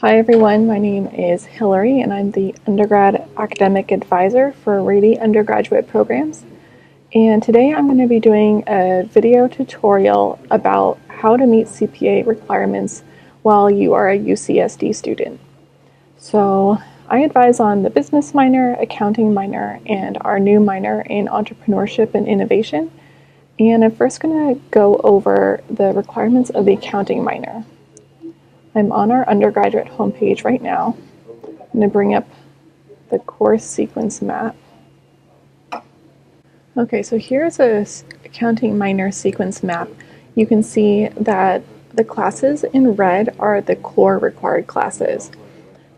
Hi everyone, my name is Hillary and I'm the undergrad academic advisor for Rady undergraduate programs. And today I'm going to be doing a video tutorial about how to meet CPA requirements while you are a UCSD student. So I advise on the business minor, accounting minor, and our new minor in entrepreneurship and innovation. And I'm first going to go over the requirements of the accounting minor. I'm on our undergraduate homepage right now. I'm going to bring up the course sequence map. Okay, so here's a accounting minor sequence map. You can see that the classes in red are the core required classes.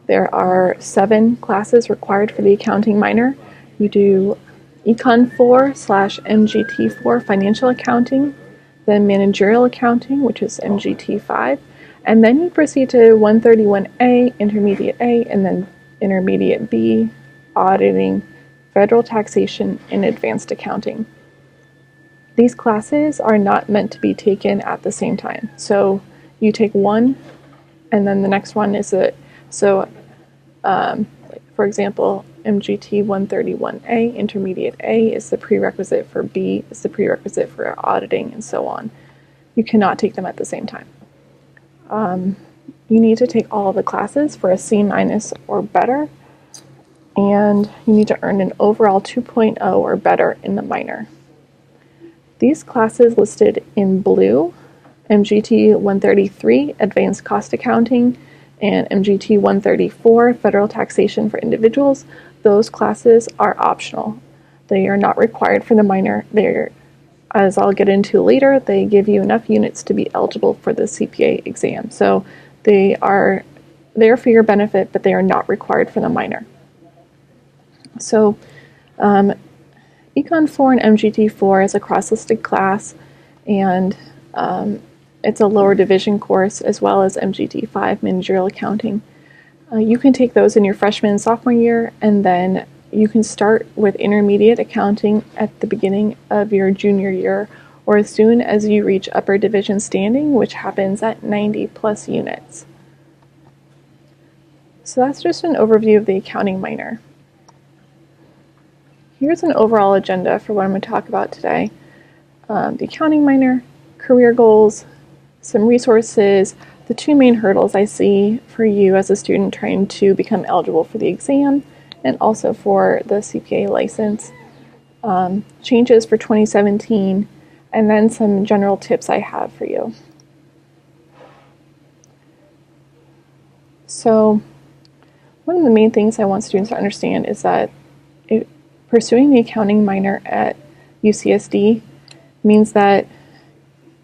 There are 7 classes required for the accounting minor. You do Econ 4/MGT 4 financial accounting, then managerial accounting, which is MGT 5, and then you proceed to 131A, Intermediate A, and then Intermediate B, Auditing, Federal Taxation, and Advanced Accounting. These classes are not meant to be taken at the same time. So you take one, and then the next one is for example, MGT 131A, Intermediate A, is the prerequisite for B, is the prerequisite for auditing, and so on. You cannot take them at the same time. You need to take all of the classes for a C- or better, and you need to earn an overall 2.0 or better in the minor. These classes listed in blue, MGT 133, Advanced Cost Accounting, and MGT 134, Federal Taxation for Individuals, those classes are optional. They are not required for the minor. As I'll get into later, they give you enough units to be eligible for the CPA exam. So they are there for your benefit, but they are not required for the minor. So Econ 4 and MGT 4 is a cross-listed class, and it's a lower division course, as well as MGT 5, Managerial Accounting. You can take those in your freshman and sophomore year, and then you can start with intermediate accounting at the beginning of your junior year, or as soon as you reach upper division standing, which happens at 90 plus units. So that's just an overview of the accounting minor. Here's an overall agenda for what I'm going to talk about today. The accounting minor, career goals, some resources, the 2 main hurdles I see for you as a student trying to become eligible for the exam, and also for the CPA license, changes for 2017, and then some general tips I have for you. So one of the main things I want students to understand is that pursuing the accounting minor at UCSD means that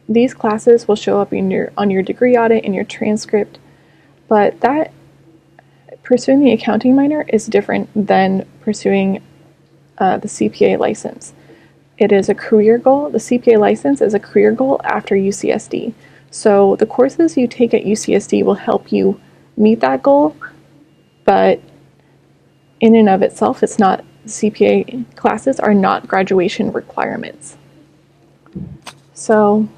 these classes will show up on your degree audit and your transcript, but that pursuing the accounting minor is different than pursuing the CPA license. It is a career goal. The CPA license is a career goal after UCSD. So the courses you take at UCSD will help you meet that goal, but in and of itself, it's not. CPA classes are not graduation requirements. So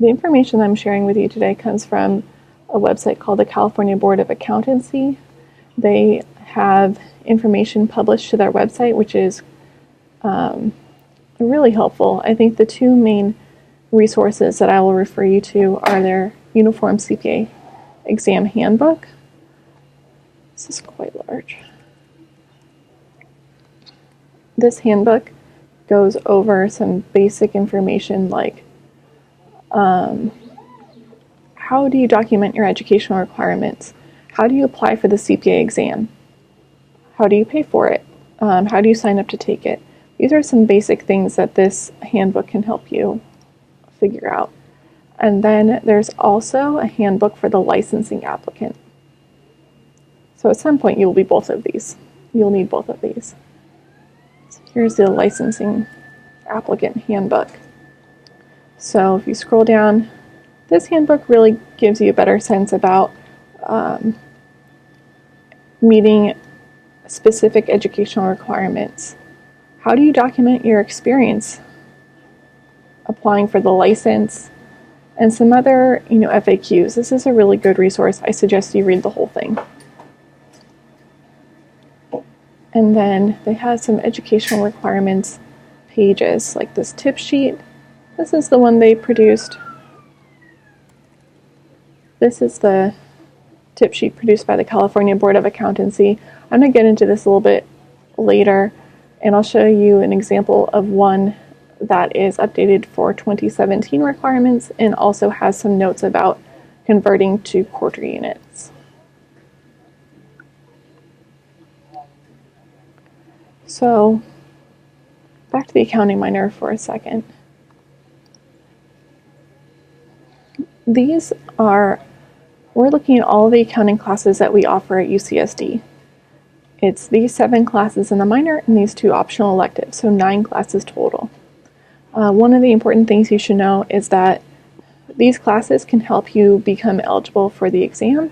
the information I'm sharing with you today comes from a website called the California Board of Accountancy. They have information published to their website, which is really helpful. I think the 2 main resources that I will refer you to are their Uniform CPA Exam Handbook. This is quite large. This handbook goes over some basic information like how do you document your educational requirements? How do you apply for the CPA exam? How do you pay for it? How do you sign up to take it? These are some basic things that this handbook can help you figure out. And then there's also a handbook for the licensing applicant. So at some point you'll be both of these. You'll need both of these. So here's the licensing applicant handbook. So if you scroll down, this handbook really gives you a better sense about meeting specific educational requirements. How do you document your experience applying for the license? and some other, FAQs. This is a really good resource. I suggest you read the whole thing. And then they have some educational requirements pages, like this tip sheet. This is the one they produced. This is the tip sheet produced by the California Board of Accountancy. I'm going to get into this a little bit later, and I'll show you an example of one that is updated for 2017 requirements and also has some notes about converting to quarter units. So back to the accounting minor for a second. We're looking at all the accounting classes that we offer at UCSD. It's these 7 classes in the minor and these 2 optional electives, so 9 classes total. One of the important things you should know is that these classes can help you become eligible for the exam,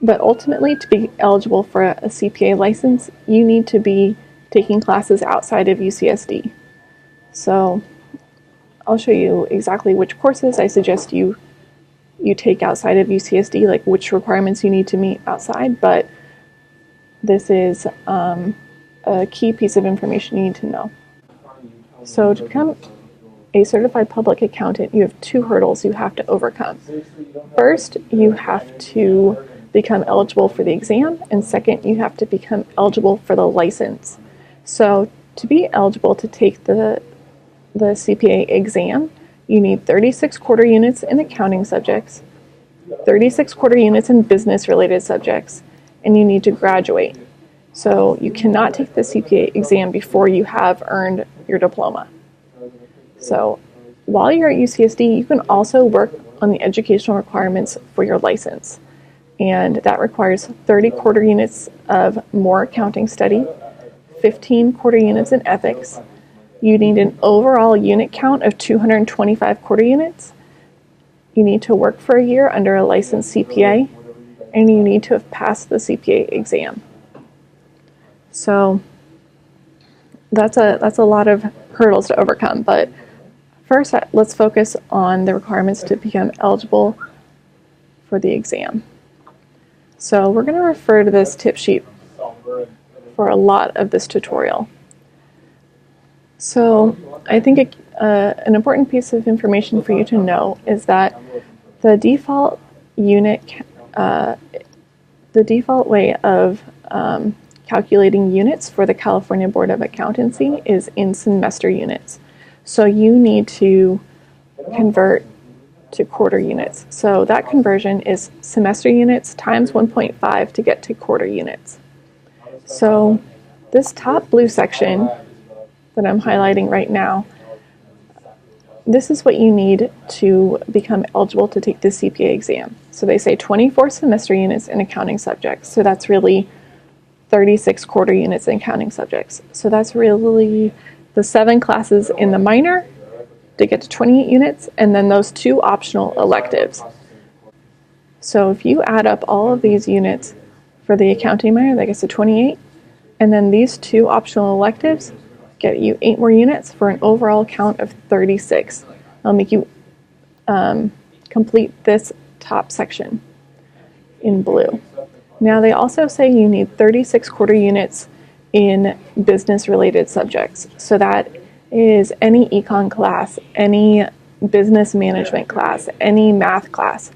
but ultimately to be eligible for a CPA license, you need to be taking classes outside of UCSD. So I'll show you exactly which courses I suggest you take outside of UCSD, like which requirements you need to meet outside, but this is a key piece of information you need to know. So to become a certified public accountant, you have 2 hurdles you have to overcome. First, you have to become eligible for the exam, and second, you have to become eligible for the license. So to be eligible to take the CPA exam, you need 36 quarter units in accounting subjects, 36 quarter units in business-related subjects, and you need to graduate. So you cannot take the CPA exam before you have earned your diploma. So while you're at UCSD, you can also work on the educational requirements for your license. And that requires 30 quarter units of more accounting study, 15 quarter units in ethics. You need an overall unit count of 225 quarter units. You need to work for a year under a licensed CPA, and you need to have passed the CPA exam. So that's a lot of hurdles to overcome, but first let's focus on the requirements to become eligible for the exam. So we're going to refer to this tip sheet for a lot of this tutorial. So I think an important piece of information for you to know is that the default way of calculating units for the California Board of Accountancy is in semester units. So you need to convert to quarter units. So that conversion is semester units times 1.5 to get to quarter units. So this top blue section that I'm highlighting right now, this is what you need to become eligible to take the CPA exam. So they say 24 semester units in accounting subjects. So that's really 36 quarter units in accounting subjects. So that's really the 7 classes in the minor to get to 28 units, and then those 2 optional electives. So if you add up all of these units for the accounting minor, that gets to 28, and then these 2 optional electives get you 8 more units for an overall count of 36. I'll make you complete this top section in blue. Now they also say you need 36 quarter units in business-related subjects. So that is any econ class, any business management class, any math class.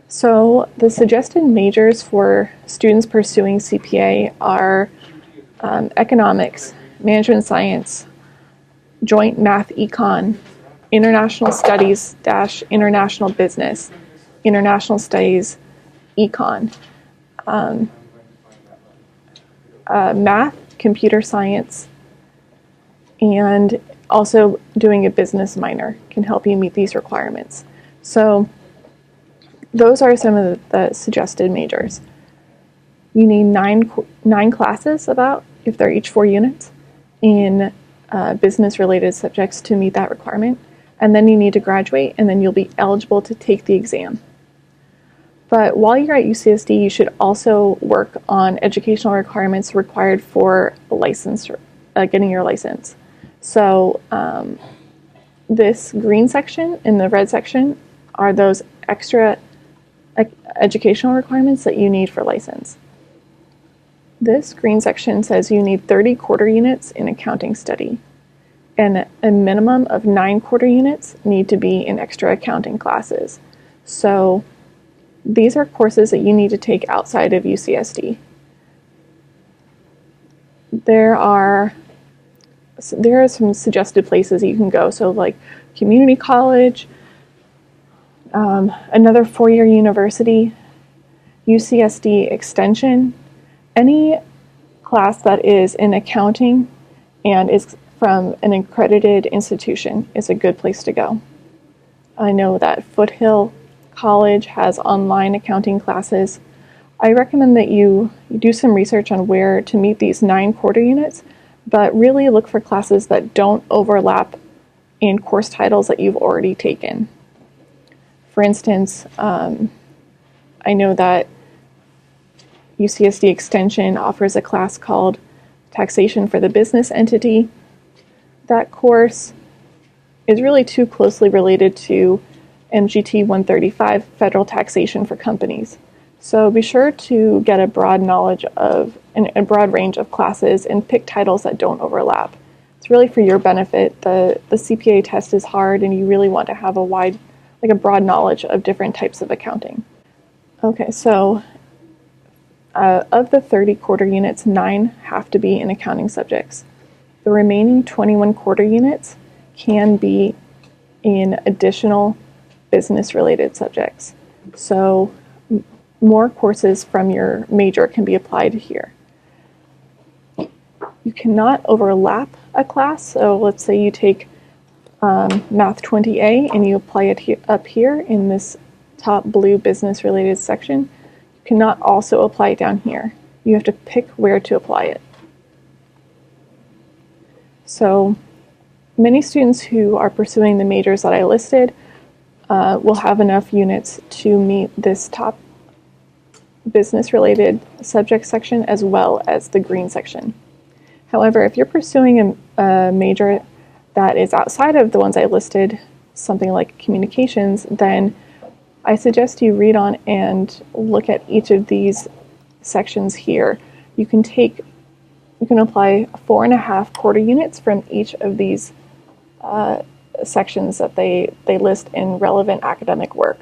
So the suggested majors for students pursuing CPA are economics, management science, joint math econ, international studies - international business, international studies econ, math, computer science, and also doing a business minor can help you meet these requirements. So those are some of the suggested majors. You need nine classes about, if they're each 4 units, in business-related subjects to meet that requirement. And then you need to graduate, and then you'll be eligible to take the exam. But while you're at UCSD, you should also work on educational requirements required for a license, getting your license. So this green section and the red section are those extra educational requirements that you need for license. This green section says you need 30 quarter units in accounting study, and a minimum of 9 quarter units need to be in extra accounting classes. So these are courses that you need to take outside of UCSD. There are some suggested places you can go, so like community college, another four-year university, UCSD extension, any class that is in accounting and is from an accredited institution is a good place to go. I know that Foothill College has online accounting classes. I recommend that you do some research on where to meet these 9 quarter units, but really look for classes that don't overlap in course titles that you've already taken. For instance, I know that UCSD Extension offers a class called Taxation for the Business Entity. That course is really too closely related to MGT 135, Federal Taxation for Companies. So be sure to get a broad knowledge of a broad range of classes and pick titles that don't overlap. It's really for your benefit. The CPA test is hard and you really want to have a broad knowledge of different types of accounting. Okay, so of the 30 quarter units, 9 have to be in accounting subjects. The remaining 21 quarter units can be in additional business-related subjects. So more courses from your major can be applied here. You cannot overlap a class. So let's say you take Math 20A and you apply it up here in this top blue business-related section. You cannot also apply it down here. You have to pick where to apply it. So many students who are pursuing the majors that I listed will have enough units to meet this top business-related subject section as well as the green section. However, if you're pursuing a major that is outside of the ones I listed, something like communications, then I suggest you read on and look at each of these sections here. You can apply 4.5 quarter units from each of these sections that they list in relevant academic work.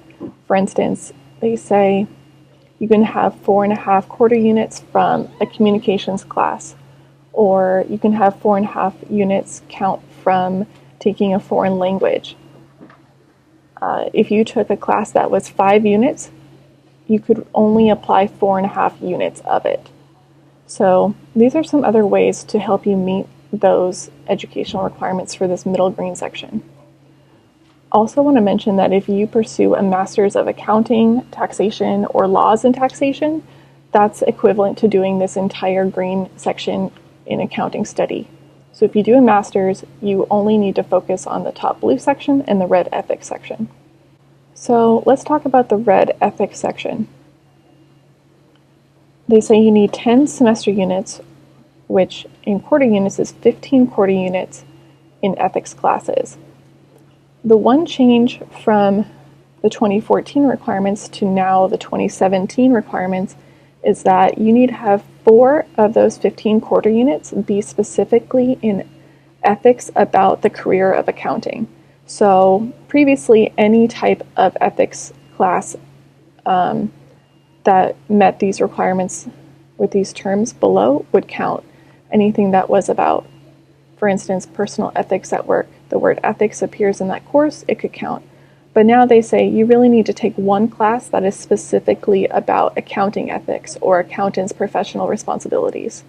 For instance, they say you can have 4.5 quarter units from a communications class, or you can have 4.5 units count from taking a foreign language. If you took a class that was 5 units, you could only apply 4.5 units of it. So these are some other ways to help you meet those educational requirements for this middle green section. Also want to mention that if you pursue a Master's of Accounting, Taxation, or Laws in Taxation, that's equivalent to doing this entire green section in accounting study. So if you do a Master's, you only need to focus on the top blue section and the red ethics section. So let's talk about the red ethics section. They say you need 10 semester units, which in quarter units is 15 quarter units in ethics classes. The one change from the 2014 requirements to now the 2017 requirements is that you need to have 4 of those 15 quarter units be specifically in ethics about the career of accounting. So previously, any type of ethics class that met these requirements with these terms below would count. Anything that was about, for instance, personal ethics at work, the word ethics appears in that course, it could count. But now they say you really need to take one class that is specifically about accounting ethics or accountants' professional responsibilities.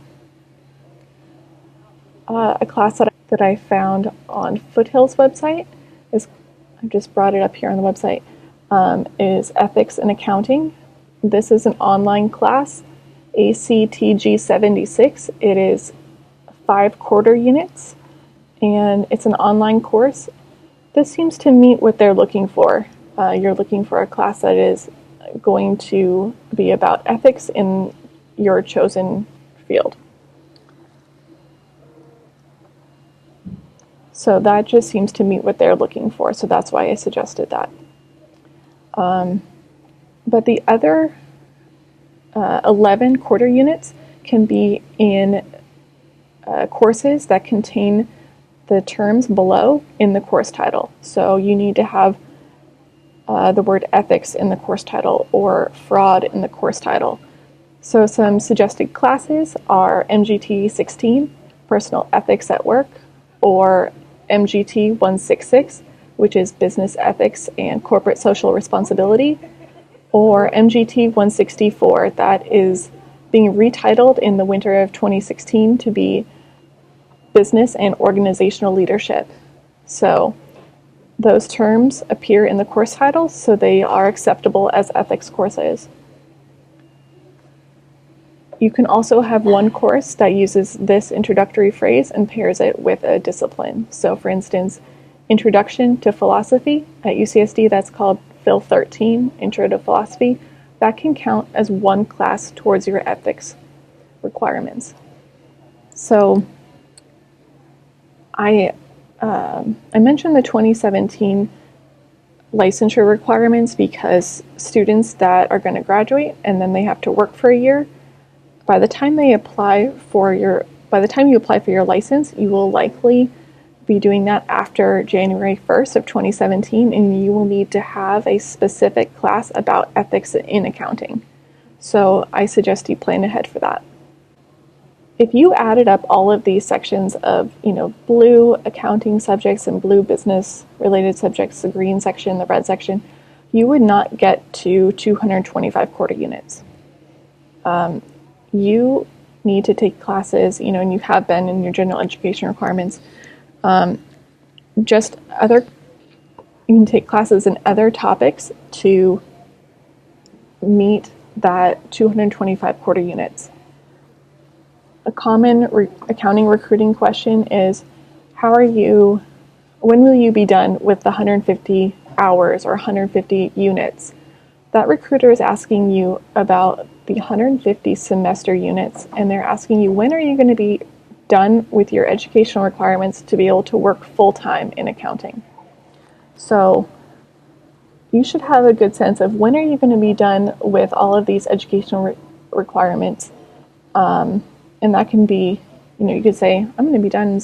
A class that I found on Foothill's website is, I just brought it up here on the website, is Ethics in Accounting. This is an online class, ACTG 76. It is 5 quarter units, and it's an online course. This seems to meet what they're looking for. You're looking for a class that is going to be about ethics in your chosen field. So that just seems to meet what they're looking for, so that's why I suggested that. But the other 11 quarter units can be in courses that contain the terms below in the course title. So you need to have the word ethics in the course title or fraud in the course title. So some suggested classes are MGT 16, Personal Ethics at Work, or MGT 166, which is Business Ethics and Corporate Social Responsibility, or MGT 164, that is being retitled in the winter of 2016 to be Business and Organizational Leadership. So those terms appear in the course title, so they are acceptable as ethics courses. You can also have one course that uses this introductory phrase and pairs it with a discipline. So for instance, Introduction to Philosophy at UCSD, that's called Phil 13, Intro to Philosophy. That can count as one class towards your ethics requirements. So I mentioned the 2017 licensure requirements because students that are going to graduate and then they have to work for a year, by the time you apply for your license, you will likely be doing that after January 1st of 2017, and you will need to have a specific class about ethics in accounting. So I suggest you plan ahead for that. If you added up all of these sections of, blue accounting subjects and blue business related subjects, the green section, the red section, you would not get to 225 quarter units. You need to take classes, and you have been in your general education requirements. You can take classes in other topics to meet that 225 quarter units. A common accounting recruiting question is, when will you be done with the 150 hours or 150 units? That recruiter is asking you about the 150 semester units, and they're asking you, when are you going to be done with your educational requirements to be able to work full-time in accounting? So you should have a good sense of when are you going to be done with all of these educational requirements. And that can be, you could say, I'm going to be done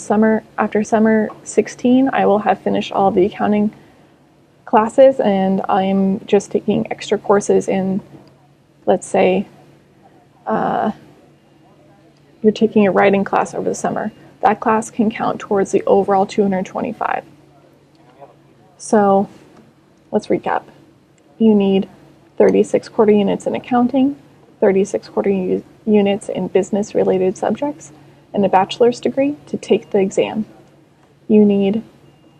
after summer 16, I will have finished all of the accounting classes and I'm just taking extra courses in, let's say, you're taking a writing class over the summer. That class can count towards the overall 225. So let's recap. You need 36 quarter units in accounting, 36 quarter units in business-related subjects, and a bachelor's degree to take the exam. You need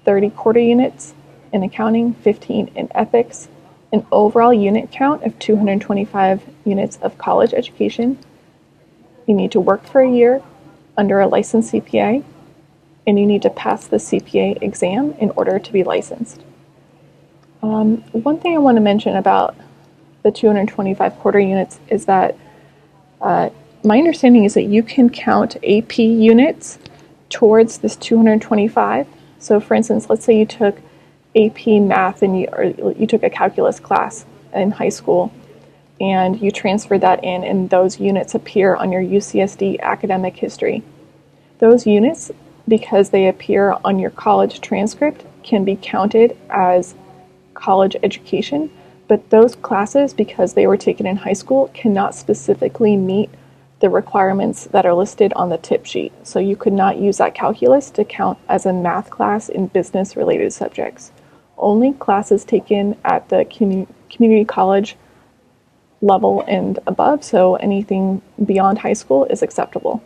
30 quarter units in accounting, 15 in ethics, an overall unit count of 225 units of college education. You need to work for a year under a licensed CPA, and you need to pass the CPA exam in order to be licensed. One thing I want to mention about the 225 quarter units is that my understanding is that you can count AP units towards this 225. So for instance, let's say you took AP math and you took a calculus class in high school and you transferred that in, and those units appear on your UCSD academic history. Those units, because they appear on your college transcript, can be counted as college education, but those classes, because they were taken in high school, cannot specifically meet the requirements that are listed on the tip sheet. So you could not use that calculus to count as a math class in business-related subjects. Only classes taken at the community college level and above, so anything beyond high school is acceptable.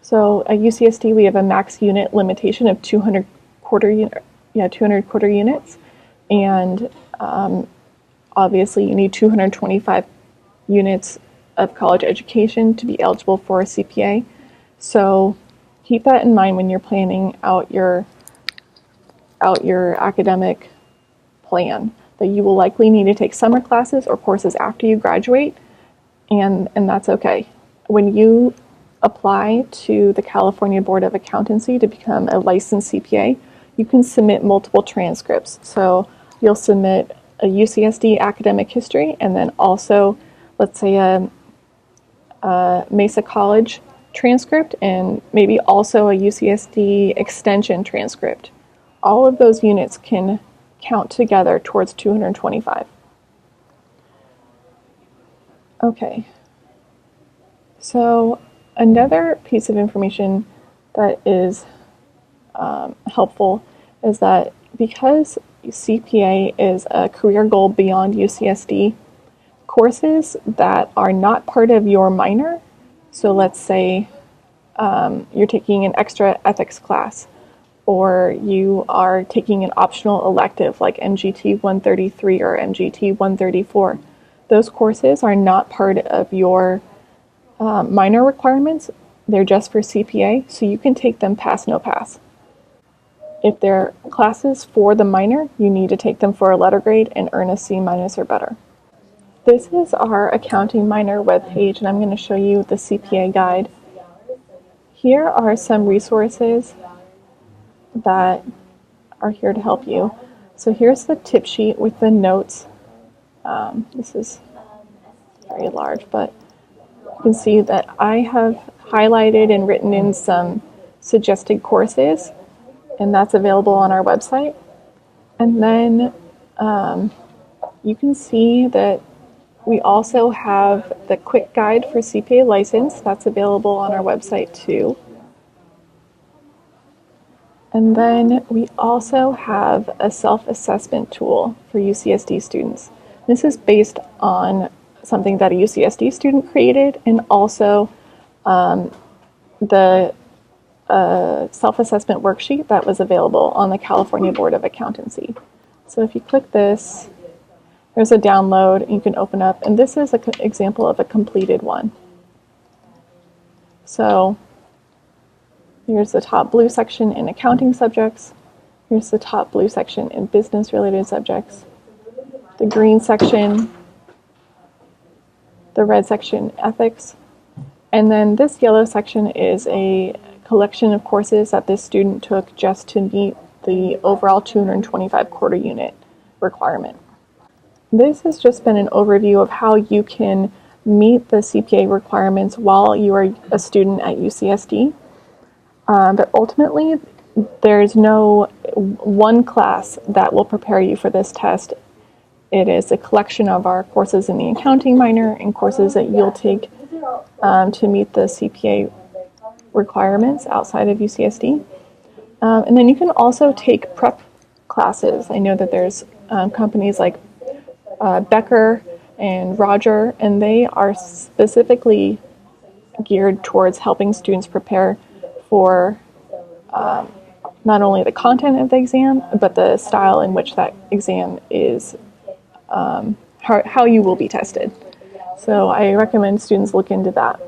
So at UCSD, we have a max unit limitation of 200 quarter units, and obviously you need 225 units of college education to be eligible for a CPA. So keep that in mind when you're planning out your academic plan, that you will likely need to take summer classes or courses after you graduate, and that's okay. When you apply to the California Board of Accountancy to become a licensed CPA, you can submit multiple transcripts. So you'll submit a UCSD academic history, and then also, let's say, a Mesa College transcript, and maybe also a UCSD extension transcript. All of those units can count together towards 225. Okay, so another piece of information that is helpful is that because CPA is a career goal beyond UCSD, courses that are not part of your minor, so let's say you're taking an extra ethics class, or you are taking an optional elective like MGT 133 or MGT 134, those courses are not part of your minor requirements. They're just for CPA, so you can take them pass, no pass. If they're classes for the minor, you need to take them for a letter grade and earn a C- or better. This is our accounting minor webpage, and I'm going to show you the CPA guide. Here are some resources that are here to help you. So here's the tip sheet with the notes. This is very large, but you can see that I have highlighted and written in some suggested courses, and that's available on our website. And then you can see that we also have the quick guide for CPA license. That's available on our website too. And then we also have a self-assessment tool for UCSD students. This is based on something that a UCSD student created, and also the self-assessment worksheet that was available on the California Board of Accountancy. So if you click this, there's a download you can open up, and this is an example of a completed one. So here's the top blue section in accounting subjects. Here's the top blue section in business-related subjects. The green section, the red section, ethics. And then this yellow section is a collection of courses that this student took just to meet the overall 225 quarter unit requirement. This has just been an overview of how you can meet the CPA requirements while you are a student at UCSD. But ultimately, there's no one class that will prepare you for this test. It is a collection of our courses in the accounting minor and courses that you'll take to meet the CPA requirements outside of UCSD. And then you can also take prep classes. I know that there's companies like Becker and Roger, and they are specifically geared towards helping students prepare for not only the content of the exam, but the style in which that exam is, how you will be tested. So I recommend students look into that.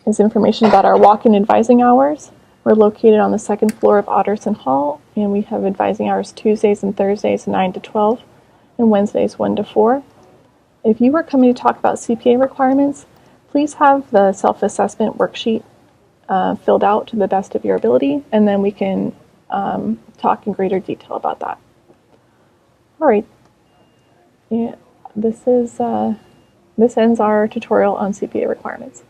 There's information about our walk-in advising hours. We're located on the second floor of Otterson Hall, and we have advising hours Tuesdays and Thursdays 9 to 12, and Wednesdays 1 to 4. If you are coming to talk about CPA requirements, please have the self-assessment worksheet filled out to the best of your ability, and then we can talk in greater detail about that. All right, yeah, this ends our tutorial on CPA requirements.